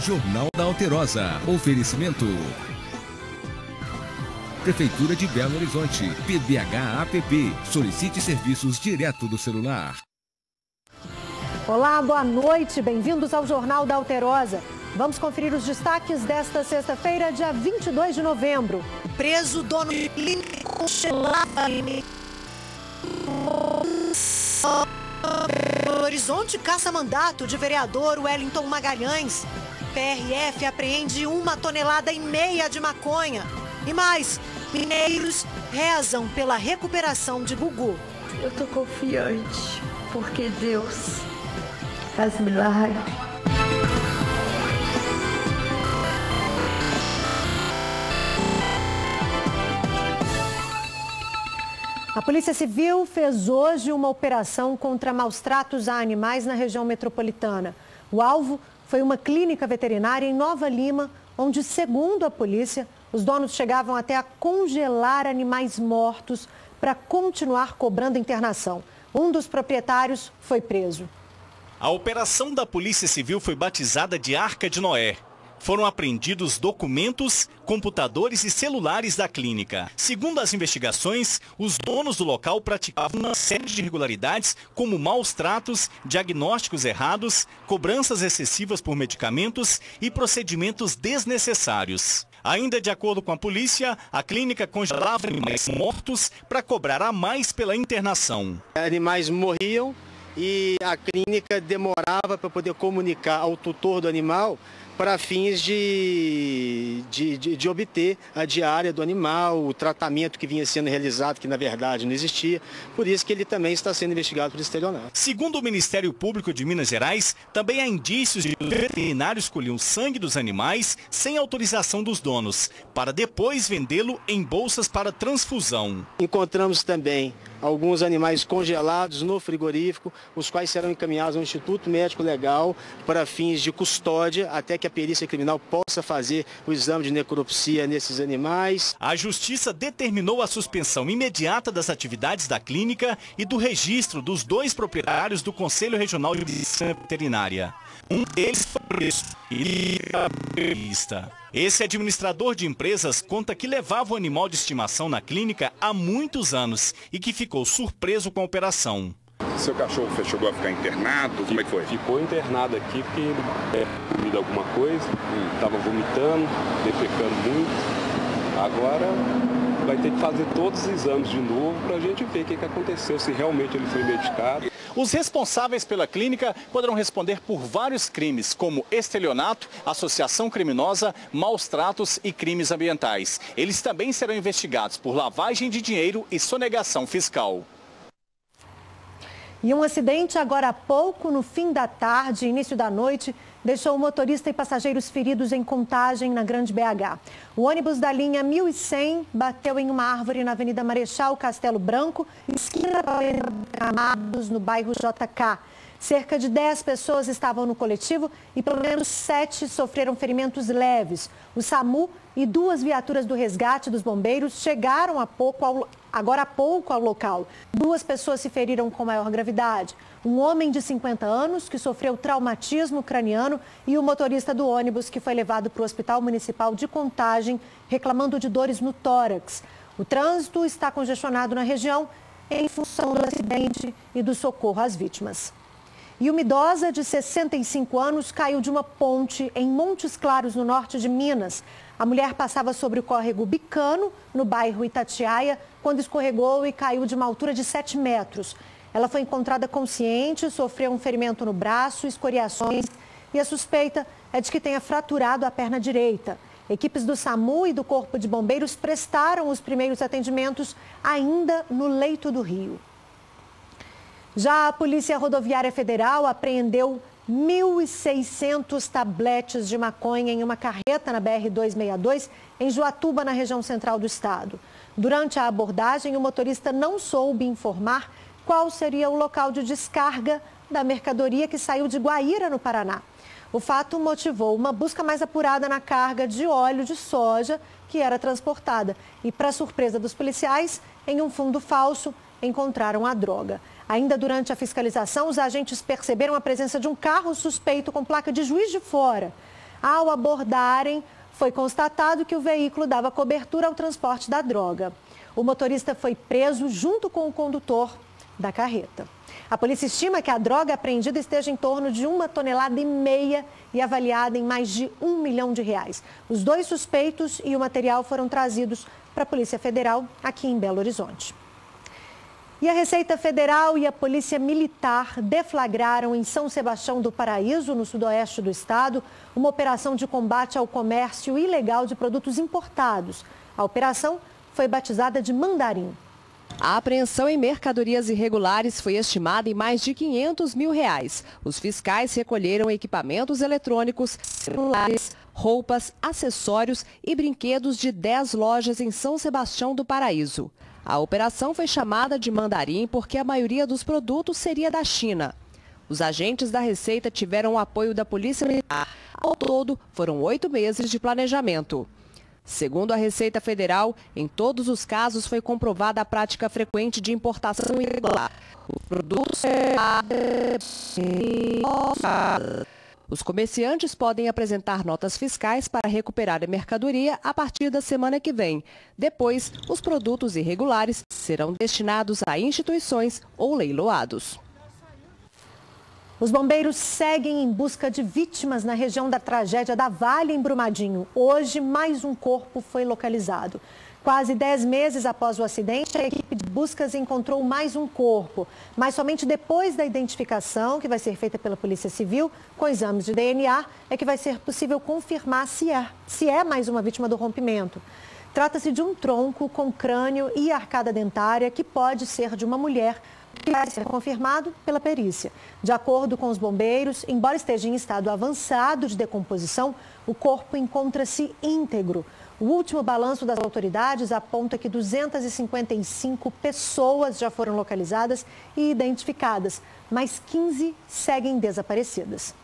Jornal da Alterosa. Oferecimento. Prefeitura de Belo Horizonte. PDH App. Solicite serviços direto do celular. Olá, boa noite. Bem-vindos ao Jornal da Alterosa. Vamos conferir os destaques desta sexta-feira, dia 22 de novembro. Preso dono de clínica congelada em Belo Horizonte caça mandato de vereador Wellington Magalhães. PRF apreende 1,5 tonelada de maconha. E mais, mineiros rezam pela recuperação de Gugu. Eu tô confiante, porque Deus faz milagre. A Polícia Civil fez hoje uma operação contra maus-tratos a animais na região metropolitana. O alvo foi uma clínica veterinária em Nova Lima, onde, segundo a polícia, os donos chegavam até a congelar animais mortos para continuar cobrando internação. Um dos proprietários foi preso. A operação da Polícia Civil foi batizada de Arca de Noé. Foram apreendidos documentos, computadores e celulares da clínica. Segundo as investigações, os donos do local praticavam uma série de irregularidades, como maus tratos, diagnósticos errados, cobranças excessivas por medicamentos e procedimentos desnecessários. Ainda de acordo com a polícia, a clínica congelava animais mortos para cobrar a mais pela internação. Animais morriam e a clínica demorava para poder comunicar ao tutor do animal para fins de obter a diária do animal, o tratamento que vinha sendo realizado, que na verdade não existia. Por isso que ele também está sendo investigado por estelionato. Segundo o Ministério Público de Minas Gerais, também há indícios de que os veterinários colhiam sangue dos animais sem autorização dos donos, para depois vendê-lo em bolsas para transfusão. Encontramos também alguns animais congelados no frigorífico, os quais serão encaminhados ao Instituto Médico Legal para fins de custódia, até que a perícia criminal possa fazer o exame de necropsia nesses animais. A Justiça determinou a suspensão imediata das atividades da clínica e do registro dos 2 proprietários do Conselho Regional de Medicina Veterinária. Um deles foi preso e entrevista. Esse administrador de empresas conta que levava o animal de estimação na clínica há muitos anos e que ficou surpreso com a operação. Seu cachorro chegou a ficar internado? Como é que foi? Ficou internado aqui porque ele comido alguma coisa, estava vomitando, defecando muito. Agora vai ter que fazer todos os exames de novo para a gente ver o que aconteceu, se realmente ele foi medicado. Os responsáveis pela clínica poderão responder por vários crimes, como estelionato, associação criminosa, maus tratos e crimes ambientais. Eles também serão investigados por lavagem de dinheiro e sonegação fiscal. E um acidente agora há pouco, no fim da tarde, início da noite, deixou o motorista e passageiros feridos em Contagem, na Grande BH. O ônibus da linha 1100 bateu em uma árvore na Avenida Marechal Castelo Branco, esquina Amados, no bairro JK. Cerca de 10 pessoas estavam no coletivo e pelo menos 7 sofreram ferimentos leves. O SAMU e 2 viaturas do resgate dos bombeiros chegaram agora há pouco ao local. 2 pessoas se feriram com maior gravidade. Um homem de 50 anos que sofreu traumatismo craniano e o motorista do ônibus que foi levado para o Hospital Municipal de Contagem reclamando de dores no tórax. O trânsito está congestionado na região em função do acidente e do socorro às vítimas. E uma idosa de 65 anos caiu de uma ponte em Montes Claros, no norte de Minas. A mulher passava sobre o córrego Bicano, no bairro Itatiaia, quando escorregou e caiu de uma altura de 7 metros. Ela foi encontrada consciente, sofreu um ferimento no braço, escoriações e a suspeita é de que tenha fraturado a perna direita. Equipes do SAMU e do Corpo de Bombeiros prestaram os primeiros atendimentos ainda no leito do rio. Já a Polícia Rodoviária Federal apreendeu 1.600 tabletes de maconha em uma carreta na BR-262, em Joatuba, na região central do estado. Durante a abordagem, o motorista não soube informar qual seria o local de descarga da mercadoria que saiu de Guaíra, no Paraná. O fato motivou uma busca mais apurada na carga de óleo de soja que era transportada. E, para surpresa dos policiais, em um fundo falso, encontraram a droga. Ainda durante a fiscalização, os agentes perceberam a presença de um carro suspeito com placa de Juiz de Fora. Ao abordarem, foi constatado que o veículo dava cobertura ao transporte da droga. O motorista foi preso junto com o condutor da carreta. A polícia estima que a droga apreendida esteja em torno de 1,5 toneladas e avaliada em mais de R$1 milhão. Os 2 suspeitos e o material foram trazidos para a Polícia Federal aqui em Belo Horizonte. E a Receita Federal e a Polícia Militar deflagraram em São Sebastião do Paraíso, no sudoeste do estado, uma operação de combate ao comércio ilegal de produtos importados. A operação foi batizada de Mandarim. A apreensão em mercadorias irregulares foi estimada em mais de R$500 mil. Os fiscais recolheram equipamentos eletrônicos, celulares, roupas, acessórios e brinquedos de 10 lojas em São Sebastião do Paraíso. A operação foi chamada de Mandarim porque a maioria dos produtos seria da China. Os agentes da Receita tiveram o apoio da Polícia Militar. Ao todo, foram 8 meses de planejamento. Segundo a Receita Federal, em todos os casos foi comprovada a prática frequente de importação irregular. Os comerciantes podem apresentar notas fiscais para recuperar a mercadoria a partir da semana que vem. Depois, os produtos irregulares serão destinados a instituições ou leiloados. Os bombeiros seguem em busca de vítimas na região da tragédia da Vale, em Brumadinho. Hoje, mais um corpo foi localizado. Quase 10 meses após o acidente, a equipe de buscas encontrou mais um corpo. Mas somente depois da identificação, que vai ser feita pela Polícia Civil, com exames de DNA, é que vai ser possível confirmar se é mais uma vítima do rompimento. Trata-se de um tronco com crânio e arcada dentária que pode ser de uma mulher, que vai ser confirmado pela perícia. De acordo com os bombeiros, embora esteja em estado avançado de decomposição, o corpo encontra-se íntegro. O último balanço das autoridades aponta que 255 pessoas já foram localizadas e identificadas, mas 15 seguem desaparecidas.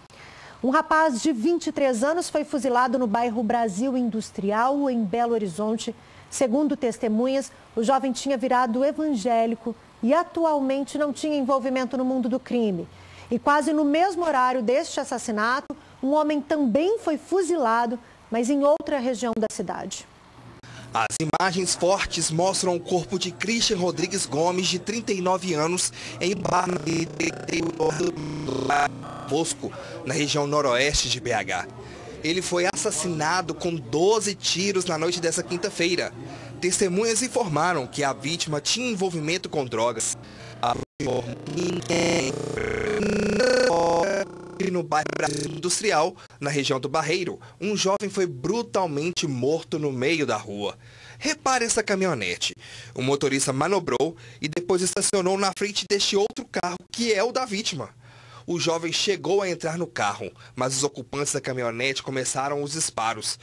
Um rapaz de 23 anos foi fuzilado no bairro Brasil Industrial, em Belo Horizonte. Segundo testemunhas, o jovem tinha virado evangélico e atualmente não tinha envolvimento no mundo do crime. E quase no mesmo horário deste assassinato, um homem também foi fuzilado, mas em outra região da cidade. As imagens fortes mostram o corpo de Christian Rodrigues Gomes, de 39 anos, em Bosco, na região noroeste de BH. Ele foi assassinado com 12 tiros na noite dessa quinta-feira. Testemunhas informaram que a vítima tinha envolvimento com drogas. No bairro Brasil Industrial, na região do Barreiro, um jovem foi brutalmente morto no meio da rua. Repare essa caminhonete. O motorista manobrou e depois estacionou na frente deste outro carro, que é o da vítima. O jovem chegou a entrar no carro, mas os ocupantes da caminhonete começaram os disparos.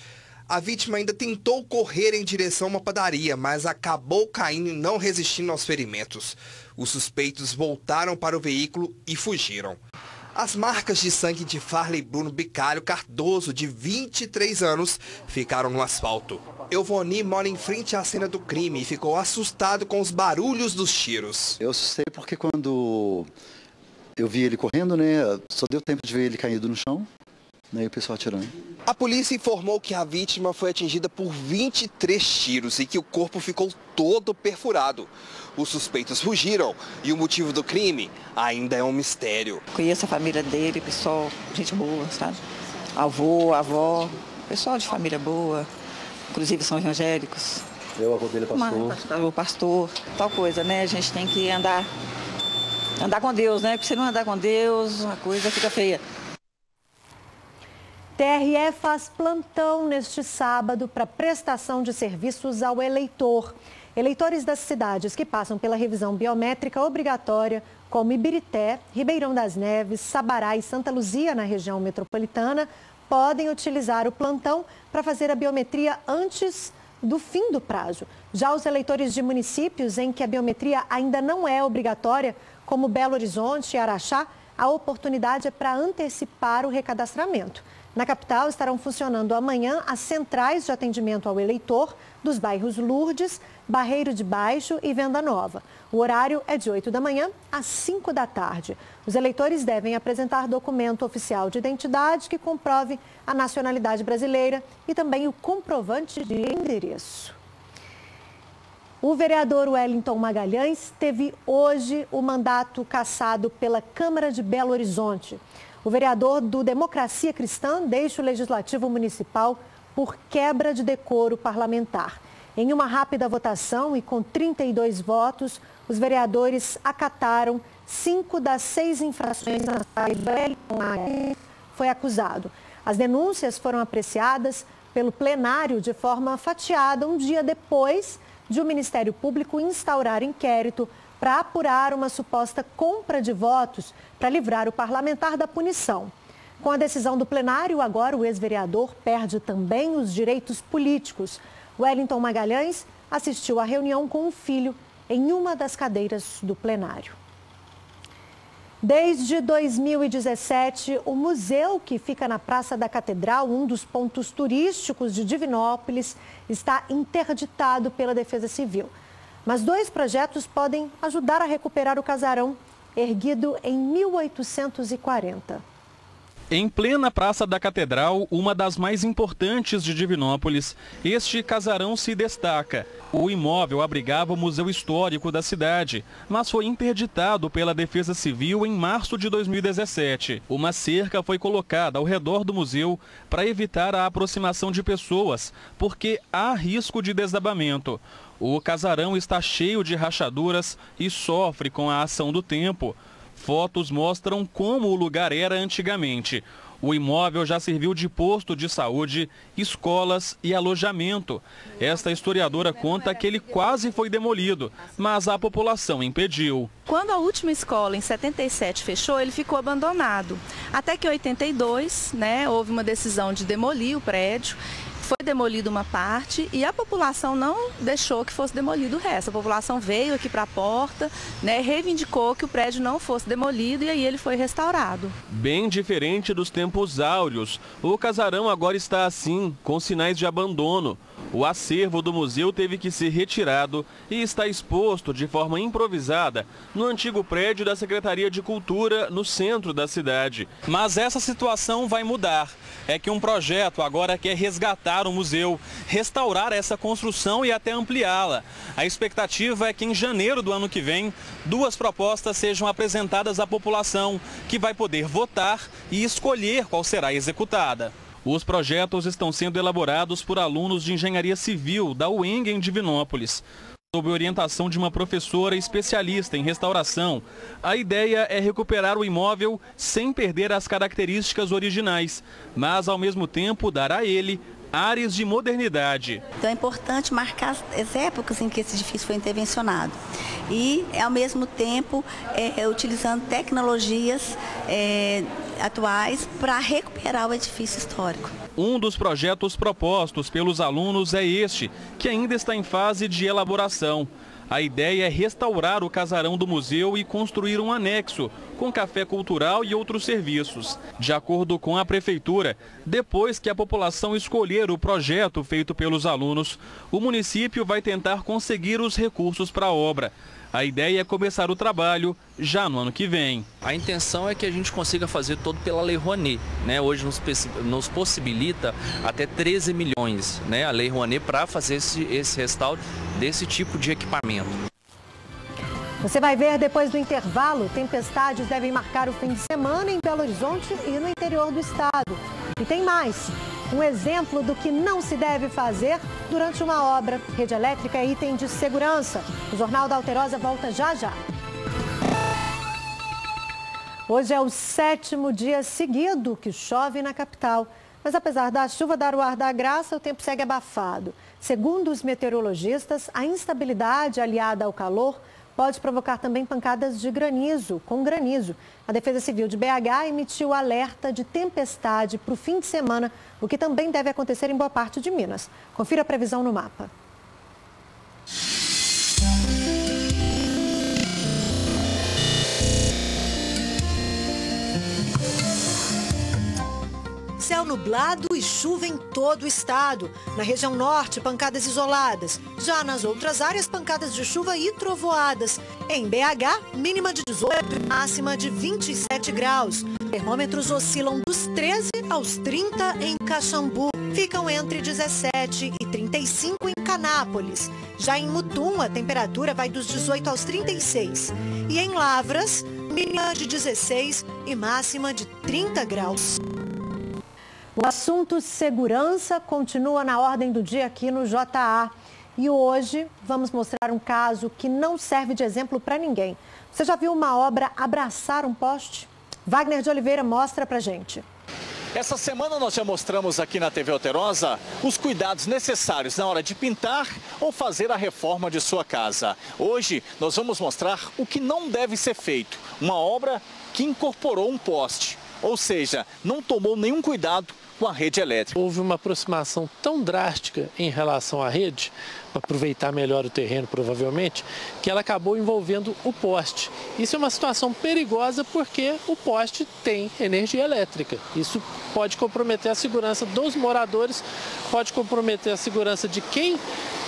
A vítima ainda tentou correr em direção a uma padaria, mas acabou caindo e não resistindo aos ferimentos. Os suspeitos voltaram para o veículo e fugiram. As marcas de sangue de Farley Bruno Bicalho Cardoso, de 23 anos, ficaram no asfalto. Euvoni mora em frente à cena do crime e ficou assustado com os barulhos dos tiros. Eu assustei porque quando eu vi ele correndo, né, só deu tempo de ver ele caído no chão, né, e o pessoal atirando. A polícia informou que a vítima foi atingida por 23 tiros e que o corpo ficou todo perfurado. Os suspeitos fugiram e o motivo do crime ainda é um mistério. Conheço a família dele, pessoal, gente boa, sabe? Avô, avó, pessoal de família boa, inclusive são evangélicos. Eu, avô dele pastor. O pastor, tal coisa, né? A gente tem que andar com Deus, né? Porque se não andar com Deus, a coisa fica feia. TRE faz plantão neste sábado para prestação de serviços ao eleitor. Eleitores das cidades que passam pela revisão biométrica obrigatória, como Ibirité, Ribeirão das Neves, Sabará e Santa Luzia, na região metropolitana, podem utilizar o plantão para fazer a biometria antes do fim do prazo. Já os eleitores de municípios em que a biometria ainda não é obrigatória, como Belo Horizonte e Araxá, a oportunidade é para antecipar o recadastramento. Na capital estarão funcionando amanhã as centrais de atendimento ao eleitor dos bairros Lourdes, Barreiro de Baixo e Venda Nova. O horário é de 8 da manhã às 5 da tarde. Os eleitores devem apresentar documento oficial de identidade que comprove a nacionalidade brasileira e também o comprovante de endereço. O vereador Wellington Magalhães teve hoje o mandato cassado pela Câmara de Belo Horizonte. O vereador do Democracia Cristã deixa o Legislativo Municipal por quebra de decoro parlamentar. Em uma rápida votação e com 32 votos, os vereadores acataram 5 das 6 infrações nas quais Wellington Magalhães foi acusado. As denúncias foram apreciadas pelo plenário de forma fatiada um dia depois de o Ministério Público instaurar inquérito para apurar uma suposta compra de votos para livrar o parlamentar da punição. Com a decisão do plenário, agora o ex-vereador perde também os direitos políticos. Wellington Magalhães assistiu à reunião com o filho em uma das cadeiras do plenário. Desde 2017, o museu que fica na Praça da Catedral, um dos pontos turísticos de Divinópolis, está interditado pela Defesa Civil. Mas 2 projetos podem ajudar a recuperar o casarão, erguido em 1840. Em plena Praça da Catedral, uma das mais importantes de Divinópolis, este casarão se destaca. O imóvel abrigava o Museu Histórico da cidade, mas foi interditado pela Defesa Civil em março de 2017. Uma cerca foi colocada ao redor do museu para evitar a aproximação de pessoas, porque há risco de desabamento. O casarão está cheio de rachaduras e sofre com a ação do tempo. Fotos mostram como o lugar era antigamente. O imóvel já serviu de posto de saúde, escolas e alojamento. Esta historiadora conta que ele quase foi demolido, mas a população impediu. Quando a última escola, em 77, fechou, ele ficou abandonado. Até que em 82, houve uma decisão de demolir o prédio. Foi demolida uma parte e a população não deixou que fosse demolido o resto. A população veio aqui para a porta, reivindicou que o prédio não fosse demolido e aí ele foi restaurado. Bem diferente dos tempos áureos, o casarão agora está assim, com sinais de abandono. O acervo do museu teve que ser retirado e está exposto de forma improvisada no antigo prédio da Secretaria de Cultura, no centro da cidade. Mas essa situação vai mudar. É que um projeto agora quer resgatar o museu, restaurar essa construção e até ampliá-la. A expectativa é que em janeiro do ano que vem, 2 propostas sejam apresentadas à população, que vai poder votar e escolher qual será executada. Os projetos estão sendo elaborados por alunos de engenharia civil da UENG em Divinópolis, sob orientação de uma professora especialista em restauração. A ideia é recuperar o imóvel sem perder as características originais, mas ao mesmo tempo dar a ele áreas de modernidade. Então é importante marcar as épocas em que esse edifício foi intervencionado e, ao mesmo tempo, utilizando tecnologias atuais para recuperar o edifício histórico. Um dos projetos propostos pelos alunos é este, que ainda está em fase de elaboração. A ideia é restaurar o casarão do museu e construir um anexo, com café cultural e outros serviços. De acordo com a prefeitura, depois que a população escolher o projeto feito pelos alunos, o município vai tentar conseguir os recursos para a obra. A ideia é começar o trabalho já no ano que vem. A intenção é que a gente consiga fazer todo pela Lei Rouanet, Hoje nos possibilita até 13 milhões, A Lei Rouanet para fazer esse restauro desse tipo de equipamento. Você vai ver depois do intervalo, tempestades devem marcar o fim de semana em Belo Horizonte e no interior do estado. E tem mais, um exemplo do que não se deve fazer durante uma obra. Rede elétrica é item de segurança. O Jornal da Alterosa volta já já. Hoje é o 7º dia seguido que chove na capital. Mas apesar da chuva dar o ar da graça, o tempo segue abafado. Segundo os meteorologistas, a instabilidade aliada ao calor pode provocar também pancadas de granizo, com granizo. A Defesa Civil de BH emitiu alerta de tempestade para o fim de semana, o que também deve acontecer em boa parte de Minas. Confira a previsão no mapa. Céu nublado e chuva em todo o estado. Na região norte, pancadas isoladas. Já nas outras áreas, pancadas de chuva e trovoadas. Em BH, mínima de 18 e máxima de 27 graus. Termômetros oscilam dos 13 aos 30 em Caxambu. Ficam entre 17 e 35 em Canápolis. Já em Mutum, a temperatura vai dos 18 aos 36. E em Lavras, mínima de 16 e máxima de 30 graus. O assunto segurança continua na ordem do dia aqui no JA. E hoje vamos mostrar um caso que não serve de exemplo para ninguém. Você já viu uma obra abraçar um poste? Wagner de Oliveira mostra pra gente. Essa semana nós já mostramos aqui na TV Alterosa os cuidados necessários na hora de pintar ou fazer a reforma de sua casa. Hoje nós vamos mostrar o que não deve ser feito. Uma obra que incorporou um poste, ou seja, não tomou nenhum cuidado com a rede elétrica. Houve uma aproximação tão drástica em relação à rede, para aproveitar melhor o terreno provavelmente, que ela acabou envolvendo o poste. Isso é uma situação perigosa porque o poste tem energia elétrica. Isso pode comprometer a segurança dos moradores, pode comprometer a segurança de quem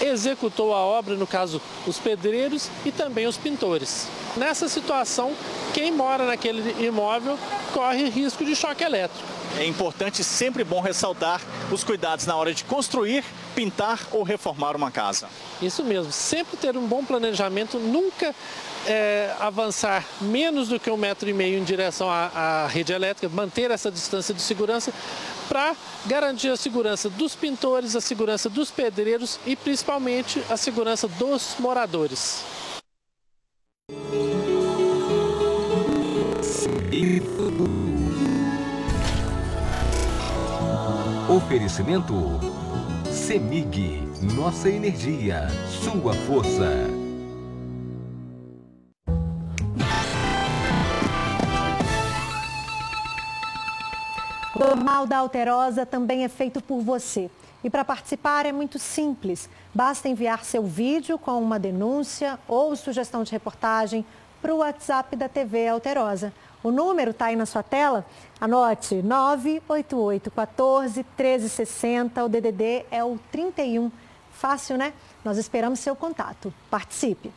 executou a obra, no caso os pedreiros e também os pintores. Nessa situação, quem mora naquele imóvel corre risco de choque elétrico. É importante, sempre bom ressaltar os cuidados na hora de construir, pintar ou reformar uma casa. Isso mesmo, sempre ter um bom planejamento, nunca avançar menos do que 1,5 metro em direção à rede elétrica, manter essa distância de segurança para garantir a segurança dos pintores, a segurança dos pedreiros e principalmente a segurança dos moradores. Oferecimento CEMIG, nossa energia, sua força. O Jornal da Alterosa também é feito por você. E para participar é muito simples. Basta enviar seu vídeo com uma denúncia ou sugestão de reportagem para o WhatsApp da TV Alterosa. O número está aí na sua tela. Anote, 988-14-1360. O DDD é o 31. Fácil, né? Nós esperamos seu contato. Participe.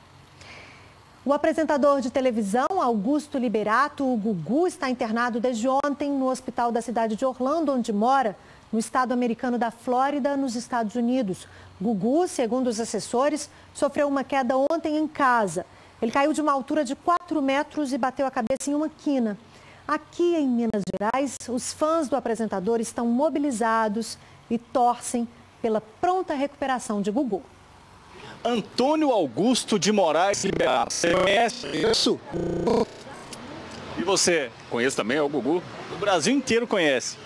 O apresentador de televisão, Augusto Liberato, o Gugu, está internado desde ontem no hospital da cidade de Orlando, onde mora, no estado americano da Flórida, nos Estados Unidos. Gugu, segundo os assessores, sofreu uma queda ontem em casa. Ele caiu de uma altura de 4 metros e bateu a cabeça em uma quina. Aqui em Minas Gerais, os fãs do apresentador estão mobilizados e torcem pela pronta recuperação de Gugu. Antônio Augusto de Moraes Liberato. Você conhece? Isso. E você? Conheço também, é o Gugu. O Brasil inteiro conhece.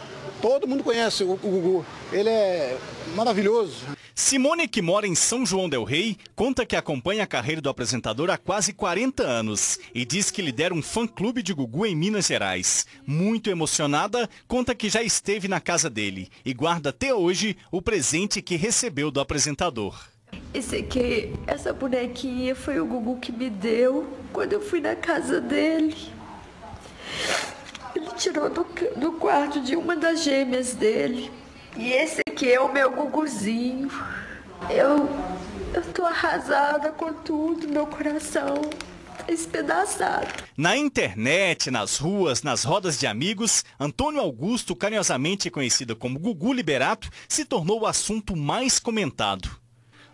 Todo mundo conhece o Gugu. Ele é maravilhoso. Simone, que mora em São João del Rei, conta que acompanha a carreira do apresentador há quase 40 anos e diz que lidera um fã-clube de Gugu em Minas Gerais. Muito emocionada, conta que já esteve na casa dele e guarda até hoje o presente que recebeu do apresentador. Essa bonequinha foi o Gugu que me deu quando eu fui na casa dele. Ele tirou do quarto de uma das gêmeas dele. E esse aqui é o meu Guguzinho. Eu tô arrasada com tudo, meu coração tá espedaçado. Na internet, nas ruas, nas rodas de amigos, Antônio Augusto, carinhosamente conhecido como Gugu Liberato, se tornou o assunto mais comentado.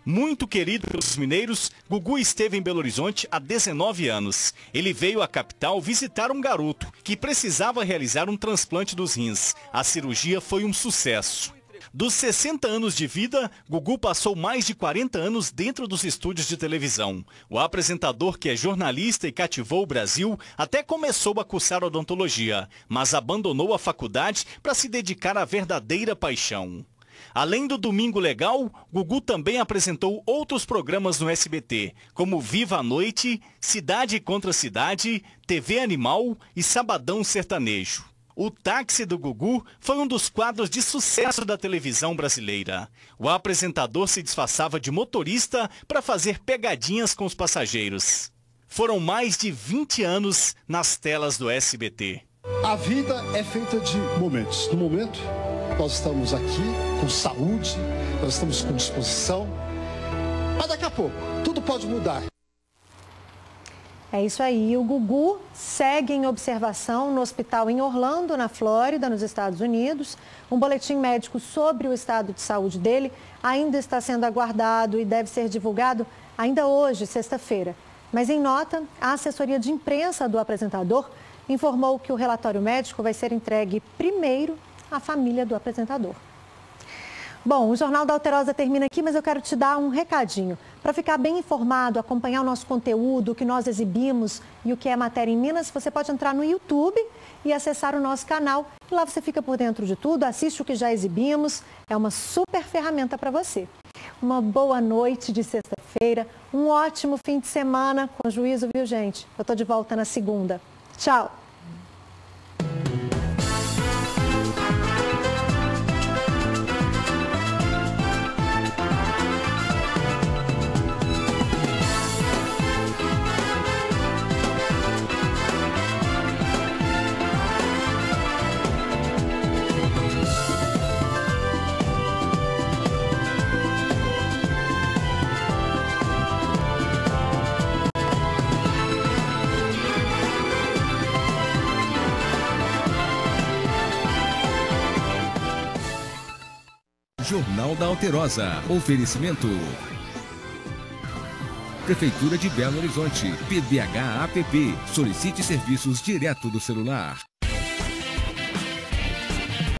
Muito querido pelos mineiros, Gugu esteve em Belo Horizonte há 19 anos. Ele veio à capital visitar um garoto que precisava realizar um transplante dos rins. A cirurgia foi um sucesso. Dos 60 anos de vida, Gugu passou mais de 40 anos dentro dos estúdios de televisão. O apresentador, que é jornalista e cativou o Brasil, até começou a cursar odontologia, mas abandonou a faculdade para se dedicar à verdadeira paixão. Além do Domingo Legal, Gugu também apresentou outros programas no SBT, como Viva a Noite, Cidade contra Cidade, TV Animal e Sabadão Sertanejo. O Táxi do Gugu foi um dos quadros de sucesso da televisão brasileira. O apresentador se disfarçava de motorista para fazer pegadinhas com os passageiros. Foram mais de 20 anos nas telas do SBT. A vida é feita de momentos. No momento nós estamos aqui com saúde, nós estamos com disposição, mas daqui a pouco tudo pode mudar. É isso aí. O Gugu segue em observação no hospital em Orlando, na Flórida, nos Estados Unidos. Um boletim médico sobre o estado de saúde dele ainda está sendo aguardado e deve ser divulgado ainda hoje, sexta-feira. Mas em nota, a assessoria de imprensa do apresentador informou que o relatório médico vai ser entregue primeiro à família do apresentador. Bom, o Jornal da Alterosa termina aqui, mas eu quero te dar um recadinho. Para ficar bem informado, acompanhar o nosso conteúdo, o que nós exibimos e o que é matéria em Minas, você pode entrar no YouTube e acessar o nosso canal. Lá você fica por dentro de tudo, assiste o que já exibimos. É uma super ferramenta para você. Uma boa noite de sexta-feira, um ótimo fim de semana. Com juízo, viu, gente? Eu estou de volta na segunda. Tchau! Jornal da Alterosa. Oferecimento. Prefeitura de Belo Horizonte. PDH-APP. Solicite serviços direto do celular.